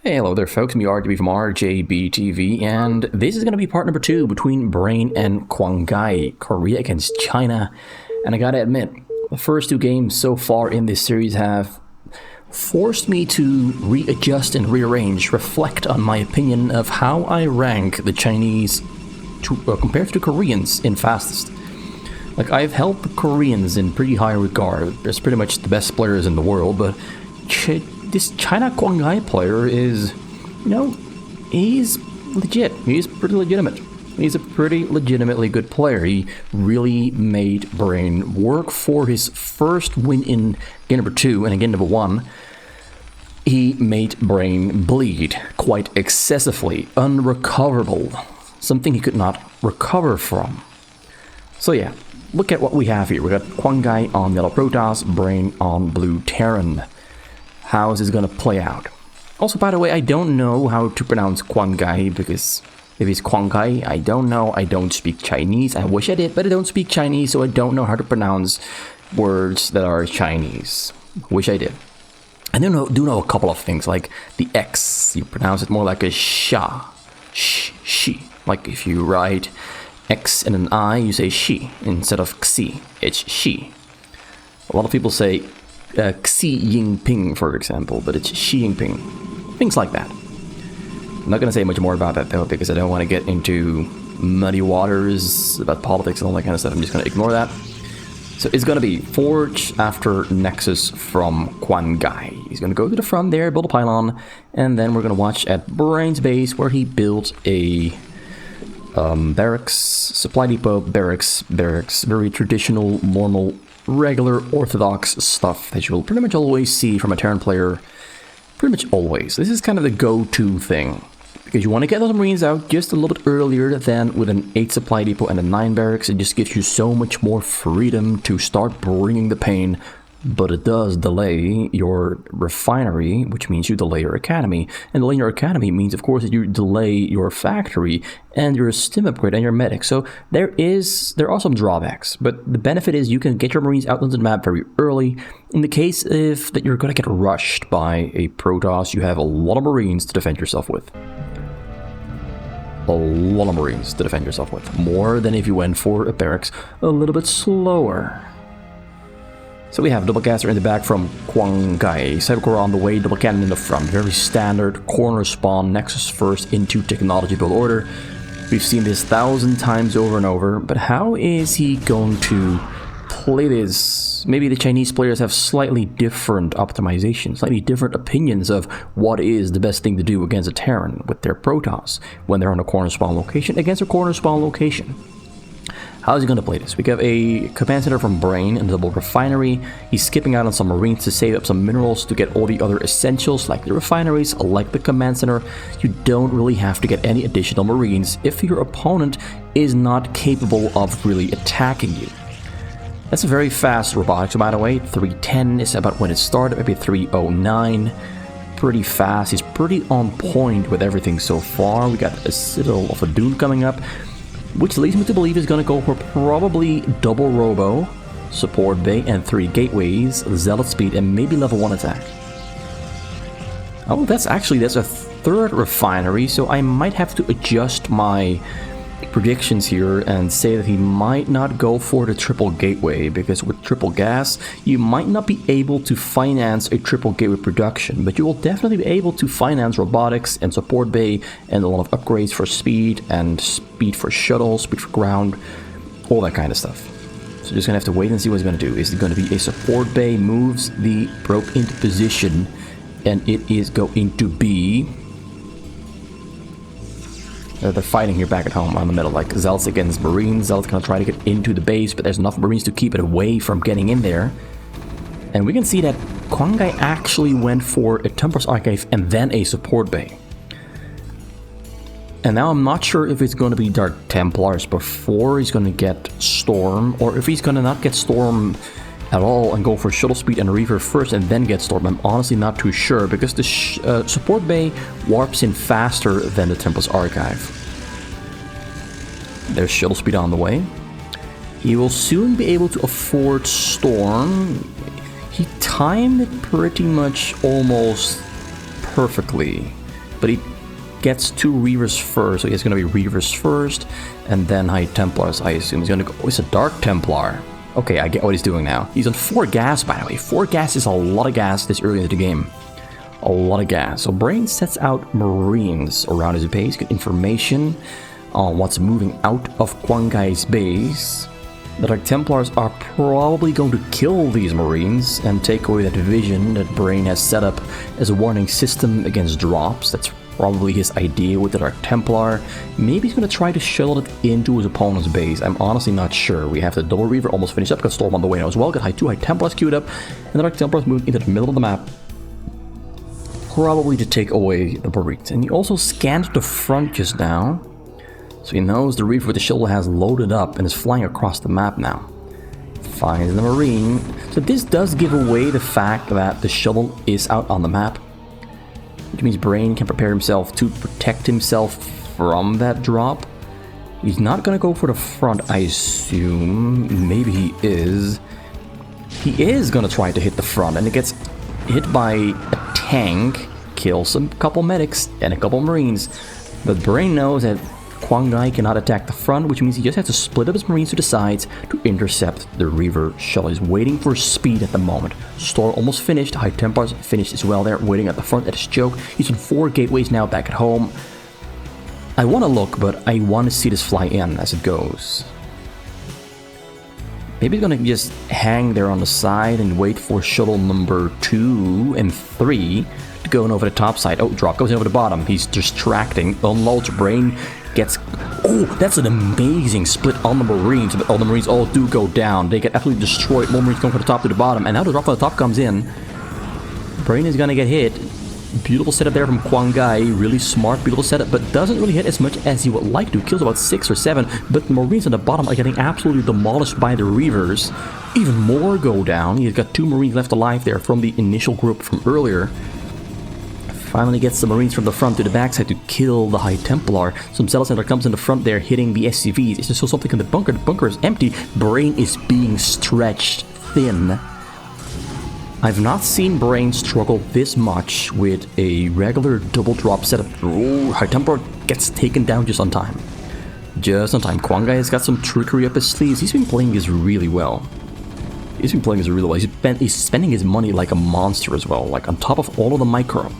Hey, hello there folks, me RGB from RJBTV, and this is going to be part number 2 between Brain and Kuangai, Korea against China. And I gotta admit, the first 2 games so far in this series have forced me to readjust and rearrange, reflect on my opinion of how I rank the Chinese compared to the Koreans in fastest. Like, I've held the Koreans in pretty high regard. They're pretty much the best players in the world, but this China Kuangai player is, he's legit. He's pretty legitimate. He's a pretty legitimately good player. He really made Brain work for his first win in game number 2 and in game number 1. He made Brain bleed quite excessively, unrecoverable, something he could not recover from. So yeah, look at what we have here. We got Kuangai on yellow Protoss, Brain on blue Terran. How is this going to play out? Also, by the way, I don't know how to pronounce Kuangai, because if it's Kuangai, I don't know. I don't speak Chinese. I wish I did, but I don't speak Chinese, so I don't know how to pronounce words that are Chinese. Wish I did. I do know a couple of things, like the X. You pronounce it more like a sha, she. Like if you write X and an I, you say she instead of xi. It's she. A lot of people say Xi Jinping, for example, but it's Xi Jinping. Things like that. I'm not going to say much more about that, though, because I don't want to get into muddy waters about politics and all that kind of stuff. I'm just going to ignore that. So it's going to be Forge after Nexus from Kuangai. He's going to go to the front there, build a pylon, and then we're going to watch at Brain's base, where he built a barracks, supply depot, barracks, very traditional, normal, regular, orthodox stuff that you'll pretty much always see from a Terran player. Pretty much always. This is kind of the go-to thing, because you want to get those Marines out just a little bit earlier than with an 8 supply depot and a 9 barracks. It just gives you so much more freedom to start bringing the pain, but it does delay your refinery, which means you delay your academy. And delaying your academy means, of course, that you delay your factory and your stim upgrade and your medic. So there are some drawbacks, but the benefit is you can get your Marines out onto the map very early. In the case that you're going to get rushed by a Protoss, you have a lot of Marines to defend yourself with. A lot of Marines to defend yourself with. More than if you went for a barracks a little bit slower. So we have double caster in the back from Kuangai, Cybercore on the way, double cannon in the front. Very standard corner spawn, Nexus first into technology build order. We've seen this 1,000 times over and over, but how is he going to play this? Maybe the Chinese players have slightly different optimizations, slightly different opinions of what is the best thing to do against a Terran with their Protoss when they're on a corner spawn location against a corner spawn location. How is he going to play this? We have a command center from Brain and a double refinery. He's skipping out on some Marines to save up some minerals to get all the other essentials, like the refineries, like the command center. You don't really have to get any additional Marines if your opponent is not capable of really attacking you. That's a very fast robotics, by the way. 310 is about when it started, maybe 309. Pretty fast. He's pretty on point with everything so far. We got a Citadel of a Dune coming up, which leads me to believe he's going to go for probably double robo, support bay, and 3 gateways, zealot speed, and maybe level 1 attack. Oh, that's a 3rd refinery, so I might have to adjust my predictions here and say that he might not go for the triple gateway, because with triple gas, you might not be able to finance a triple gateway production, but you will definitely be able to finance robotics and support bay and a lot of upgrades for speed and speed for shuttle, speed for ground, all that kind of stuff. So just gonna have to wait and see what he's gonna do. Is it gonna be a support bay, moves the probe into position, and it is going to be... they're fighting here back at home on the middle, like Zealots against Marines. Zealots gonna try to get into the base, but there's enough Marines to keep it away from getting in there. And we can see that Kuangai actually went for a Templars Archive and then a support bay. And now I'm not sure if it's going to be Dark Templars before he's going to get Storm, or if he's going to not get Storm at all and go for Shuttle Speed and Reaver first and then get Storm. I'm honestly not too sure, because the support bay warps in faster than the Templars Archive. There's Shuttle Speed on the way. He will soon be able to afford Storm. He timed it pretty much almost perfectly. but he gets 2 Reavers first, so he's going to be Reavers first, and then High Templars, I assume. He's going to go... Oh, it's a Dark Templar. Okay, I get what he's doing now. He's on 4 gas, by the way. 4 gas is a lot of gas this early into the game. A lot of gas. So Brain sets out Marines around his base, get information on what's moving out of Kuangai's base. The Dark Templars are probably going to kill these Marines and take away that vision that Brain has set up as a warning system against drops. That's probably his idea with the Dark Templar. Maybe he's going to try to shuttle it into his opponent's base. I'm honestly not sure. We have the Double Reaver almost finished up, got Storm on the way now as well, got 2 High Templars queued up, and the Dark Templars moved into the middle of the map, probably to take away the Marines. And he also scanned the front just now, so he knows the Reaver with the shuttle has loaded up and is flying across the map now. Finds the Marine. So this does give away the fact that the shuttle is out on the map, which means Brain can prepare himself to protect himself from that drop. He's not going to go for the front, I assume. Maybe he is. He is going to try to hit the front, and it gets hit by a tank, kills a couple medics and a couple Marines. But Brain knows that Kuangai cannot attack the front, which means he just has to split up his Marines to the sides to intercept the Reaver shuttle. He's waiting for speed at the moment. Storm almost finished. High Templars finished as well there, waiting at the front at his choke. He's on 4 gateways now back at home. I want to look, but I want to see this fly in as it goes. Maybe he's going to just hang there on the side and wait for shuttle number 2 and 3 to go in over the top side. Oh, drop goes in over the bottom. He's distracting. Unloads. Brain gets... Oh, that's an amazing split on the Marines. But all the Marines all do go down. They get absolutely destroyed. More Marines going from the top to the bottom. And now the drop from the top comes in. Brain is going to get hit. Beautiful setup there from Kuangai. Really smart, beautiful setup, but doesn't really hit as much as he would like to. Kills about 6 or 7, but the Marines on the bottom are getting absolutely demolished by the Reavers. Even more go down. He's got 2 Marines left alive there from the initial group from earlier. Finally gets the Marines from the front to the backside to kill the High Templar. Some Zealot Center comes in the front there, hitting the SCVs. Is there still something in the bunker? The bunker is empty. Brain is being stretched thin. I've not seen Brain struggle this much with a regular double drop setup. Ooh, High Templar gets taken down just on time. Just on time. Kuangai has got some trickery up his sleeves. He's been playing this really well. He's spending his money like a monster as well. Like on top of all of the micro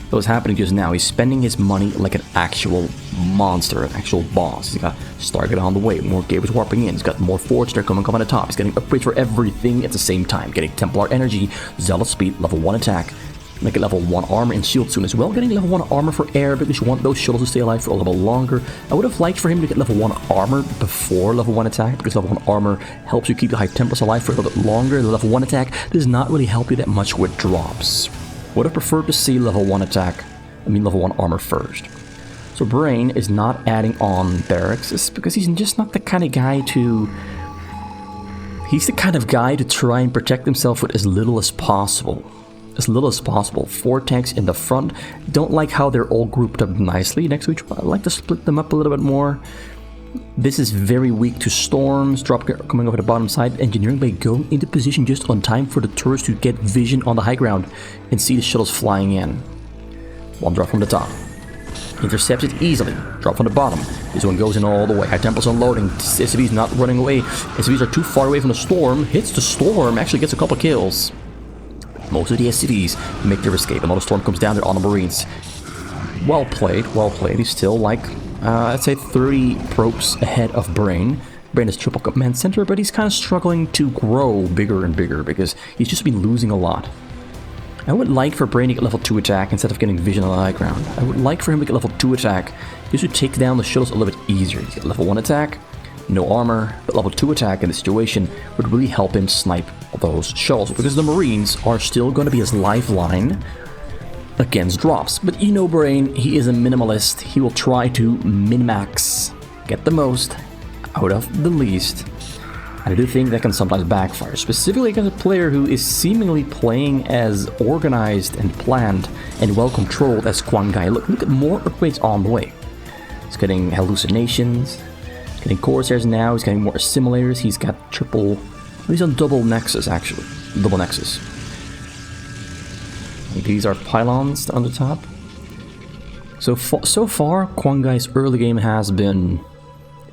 that was happening just now, he's spending his money like an actual monster, an actual boss. He's got Stargate on the way, more gateways warping in, he's got more forts there coming on the top, he's getting upgrades for everything at the same time, getting Templar energy, Zealot speed, level 1 attack, make it level 1 armor and shield soon as well, getting level 1 armor for air because you want those shuttles to stay alive for a little longer. I would have liked for him to get level 1 armor before level 1 attack, because level 1 armor helps you keep the High Templars alive for a little bit longer. The level 1 attack does not really help you that much with drops. Would have preferred to see level 1 level 1 armor first. So Brain is not adding on barracks. It's because he's just not the kind of guy to... He's the kind of guy to try and protect himself with as little as possible. As little as possible. 4 tanks in the front. Don't like how they're all grouped up nicely next to each other. I like to split them up a little bit more. This is very weak to storms. Drop coming over the bottom side. Engineering bay going into position just on time for the turrets to get vision on the high ground and see the shuttles flying in. 1 drop from the top. Intercepts it easily. Drop from the bottom. This one goes in all the way. High Templars unloading. SCV's not running away. SCVs are too far away from the storm. Hits the storm. Actually gets a couple kills. Most of the SCVs make their escape. Another storm comes down there on the Marines. Well played. Well played. He's still like... I'd say 30 probes ahead of Brain. Brain is triple command center, but he's kind of struggling to grow bigger and bigger because he's just been losing a lot. I would like for Brain to get level 2 attack instead of getting vision on the high ground. I would like for him to get level 2 attack just to take down the shuttles a little bit easier. He's got level 1 attack, no armor, but level 2 attack in this situation would really help him snipe those shuttles because the Marines are still going to be his lifeline against drops. But you know Brain, he is a minimalist. He will try to min-max, get the most out of the least. And I do think that can sometimes backfire, specifically against a player who is seemingly playing as organized and planned and well controlled as Kuangai. Look at more upgrades on the way. He's getting hallucinations, he's getting Corsairs now, he's getting more assimilators, he's got he's on double Nexus actually, double Nexus. These are pylons on the top. So far, Kuangai's early game has been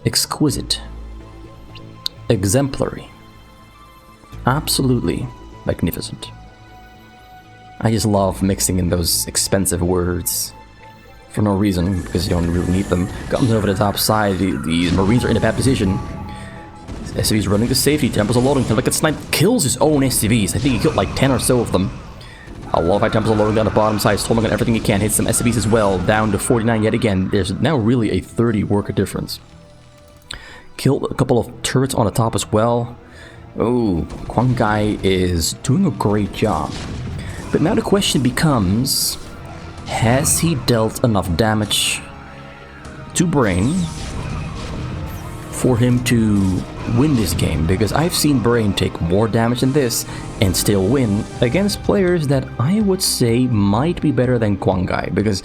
exquisite, exemplary, absolutely magnificent. I just love mixing in those expensive words for no reason, because you don't really need them. Comes over the top side, the Marines are in a bad position. SCV's running to safety, Temples are loading, Templar gets sniped, kills his own SCVs. I think he killed like 10 or so of them. I love how Temples are loading down the bottom side, storming on everything he can, hits some SCVs as well, down to 49 yet again. There's now really a 30 worker difference. Killed a couple of turrets on the top as well. Oh, Kuangai is doing a great job. But now the question becomes, has he dealt enough damage to Brain for him to win this game? Because I've seen Brain take more damage than this and still win against players that I would say might be better than Kuangai. Because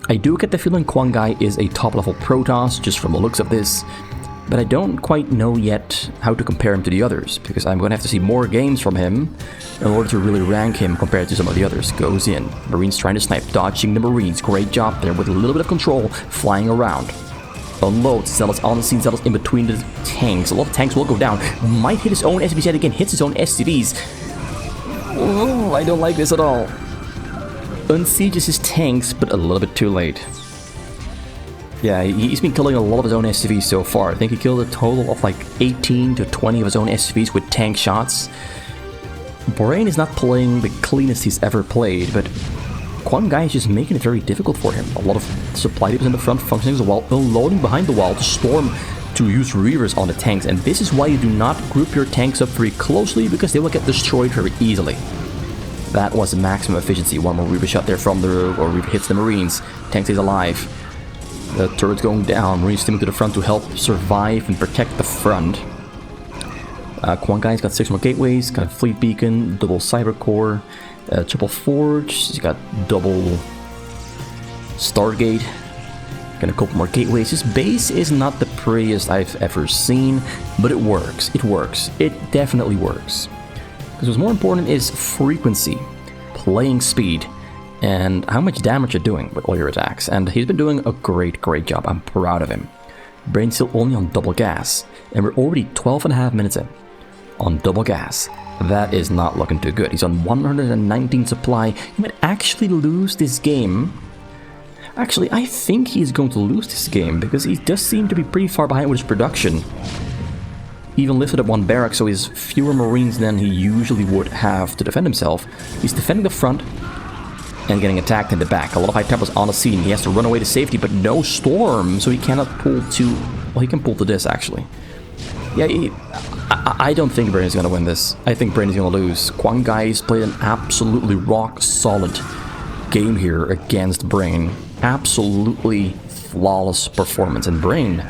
I do get the feeling Kuangai is a top level Protoss just from the looks of this. But I don't quite know yet how to compare him to the others, because I'm going to have to see more games from him in order to really rank him compared to some of the others. Goes in. Marines trying to snipe, dodging the Marines. Great job there with a little bit of control, flying around. Unloads, Zealots on the scene, Zealots in between the tanks. A lot of tanks will go down. Might hit his own SCVs yet again, hits his own SCVs. Oh, I don't like this at all. Unsieges his tanks, but a little bit too late. Yeah, he's been killing a lot of his own SCVs so far. I think he killed a total of like 18 to 20 of his own SCVs with tank shots. Brain is not playing the cleanest he's ever played, but Kuangai is just making it very difficult for him. A lot of supply depots in the front, functioning as well, unloading behind the wall to storm to use reavers on the tanks. And this is why you do not group your tanks up very closely, because they will get destroyed very easily. That was maximum efficiency. One more reaver shot there from the roof, or reaver hits the Marines. Tank stays alive. The turret's going down, Marines steaming to the front to help survive and protect the front. Kuangai's got 6 more gateways, got a fleet beacon, double cyber core, triple forge, he's got double Stargate, got a couple more gateways. His base is not the prettiest I've ever seen, but it works, it definitely works. Because what's more important is frequency, playing speed, and how much damage you're doing with all your attacks. And he's been doing a great job. I'm proud of him. Brain's still only on double gas, and we're already 12.5 minutes in on double gas. That is not looking too good. He's on 119 supply. He might actually lose this game. Actually, I think he's going to lose this game, because he does seem to be pretty far behind with his production. He even lifted up 1 barrack, so he has fewer Marines than he usually would have to defend himself. He's defending the front and getting attacked in the back. A lot of high Templars on the scene. He has to run away to safety, but no storm, so he cannot pull to... Well, he can pull to this, actually. Yeah, I don't think Brain is going to win this. I think Brain is going to lose. Kuangai's played an absolutely rock-solid game here against Brain. Absolutely flawless performance, and Brain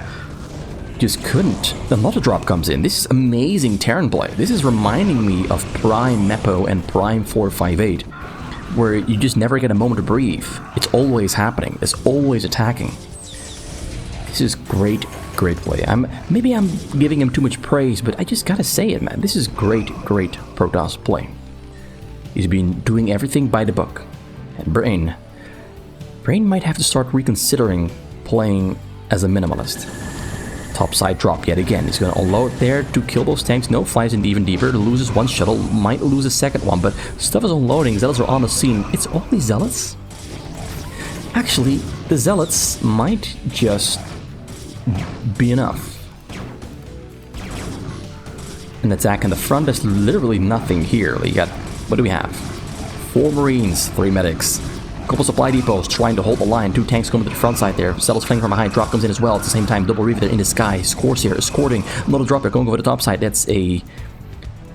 just couldn't. Another drop comes in. This is amazing Terran play. This is reminding me of Prime Meppo and Prime 458. Where you just never get a moment to breathe. It's always happening. It's always attacking. This is great play. Maybe I'm giving him too much praise, but I just gotta say it, man. This is great Protoss play. He's been doing everything by the book. And Brain might have to start reconsidering playing as a minimalist. Topside drop yet again. He's going to unload there to kill those tanks. No, flies in even deeper. Loses 1 shuttle. Might lose a second one, but stuff is unloading. Zealots are on the scene. It's only Zealots? Actually, the Zealots might just be enough. An attack in the front. There's literally nothing here. You got, what do we have? 4 Marines, 3 medics. Couple supply depots trying to hold the line. 2 tanks coming to the front side there. Zealots flanking from behind. Drop comes in as well. At the same time, double reaver there in the sky. Scores here, escorting. Another drop there going over the top side. That's a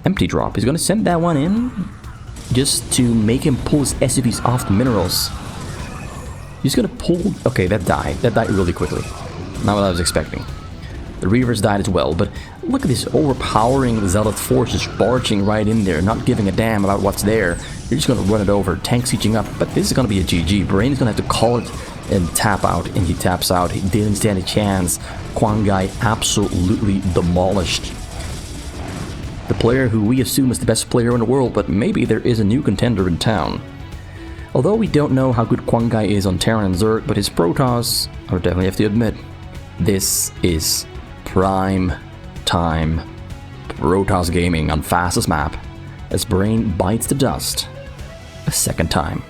empty drop. He's going to send that one in just to make him pull his SCVs off the minerals. He's going to pull... Okay, that died. That died really quickly. Not what I was expecting. The reavers died as well, but look at this overpowering Zealot force just barging right in there, not giving a damn about what's there. You're just going to run it over, tank sieging up, but this is going to be a GG. Brain's going to have to call it and tap out, and he taps out. He didn't stand a chance. Kuangai absolutely demolished the player who we assume is the best player in the world, but maybe there is a new contender in town. Although we don't know how good Kuangai is on Terran and Zerg, but his Protoss, I would definitely have to admit, this is prime time Protoss gaming on fastest map, as Brain bites the dust a second time.